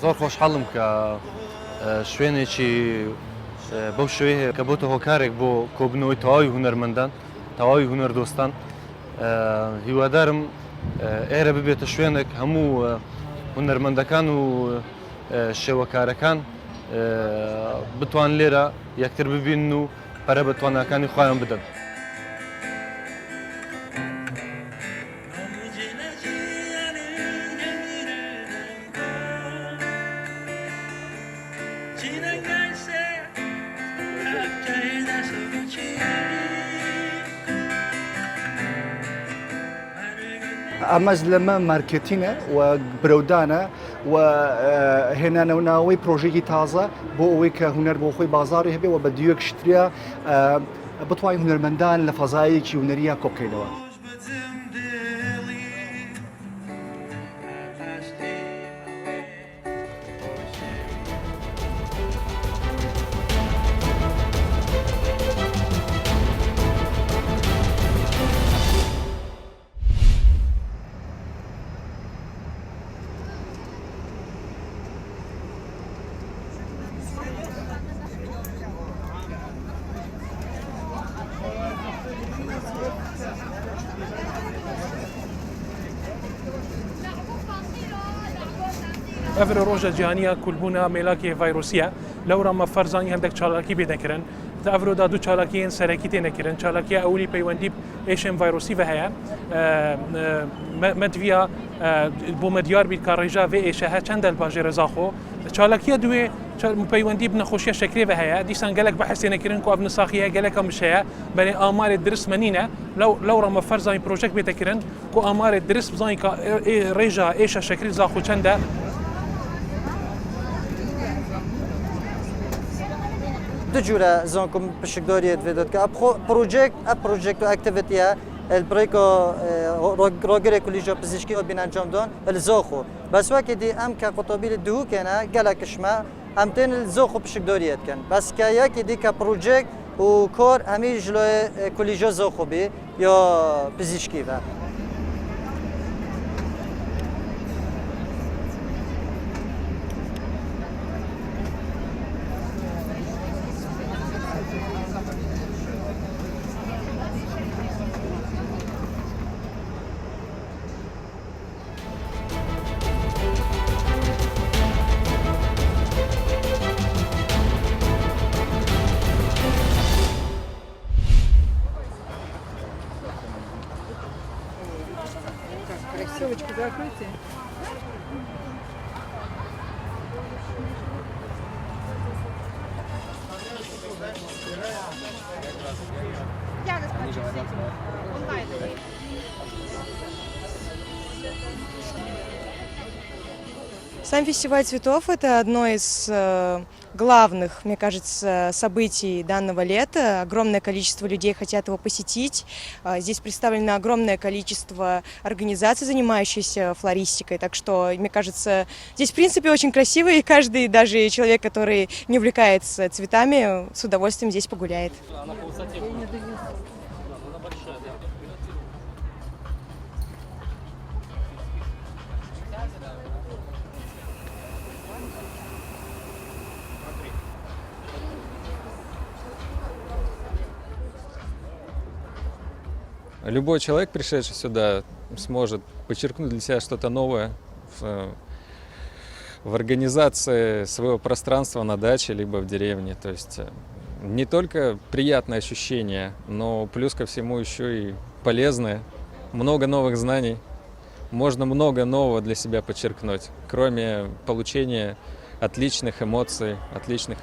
زۆر خۆشحاڵم کە شوێنێکی بەو شوێ کە بۆتە هۆکارێک بۆ کۆبنەوەی تەواوی هونەرمەندان تەواوی هونەردۆستان هیوادارم ئێرە ببێتە شوێنێک هەموو هونەرمەندەکان و شێوەکارەکان بتوان لێرە یەکتر ببین و پەرە بە تواناکانی خۆیان بدەن. ئەمەش لەمە مارکتینە و برەودانە و هێنانەوەی پرۆژێکی تازە بۆ ئەوەی کە هونەر بۆ خۆی بازاڕی هەبێ و بە دیوەک شتریا بتوانین هونەرمەندان لە فەزایەکی هونەریە کۆبکەینەوە. ئەڤرە ڕۆژە جیهانیە کولبوونە مێلاکی ڤایرۆسیە لەو ڕامە فەرزانی هەندێک چالاکی پێدەکردن تا ئەڤرۆدا دوو چالاکیان سەرەکی تێنەکردن چالاکیە ئەولی پەیوەندی ئێشێم ڤایرۆسی بە هەیە مەدڤە بۆ مەدیار بیت کە ڕێژا vê ئێشە هە چەندە باژێ ڕێزاخۆ چالاکیە دوێ پەیوەندی بنەخۆشیە شەکرێ بە هەیە دیسان گەلک بە حسێنەکردن کو نساخیە گەلەکە مشەیە بەێ ئامارێت درست منینە لەو ڕامە فەرزانی پرۆژێک بێتەکردن کو ئامارێت درست بزانین کە ڕێژا ئێشە شەکری زاخۆ چەندە. دو جورا زانکم پشکداریت ویداد که پروژکت و اکتیویتیه البریکو راگر کلیجا پزشکی و بین انجام دان الزاخو بس وقتی دی ام که قطبی دو کنه گلکشما ام تن الزاخو پشکداریت کن بس که یکی دی که پروژکت و کار همی جلوی کلیجا زاخو بی یا پزشکی و Ссылочку закройте. Я онлайн. Сам фестиваль цветов – это одно из главных, мне кажется, событий данного лета. Огромное количество людей хотят его посетить. Здесь представлено огромное количество организаций, занимающихся флористикой. Так что, мне кажется, здесь, в принципе, очень красиво, и каждый, даже человек, который не увлекается цветами, с удовольствием здесь погуляет. Любой человек, пришедший сюда, сможет подчеркнуть для себя что-то новое в организации своего пространства на даче либо в деревне. То есть не только приятное ощущение, но плюс ко всему еще и полезное. Много новых знаний. Можно много нового для себя подчеркнуть, кроме получения отличных эмоций, отличных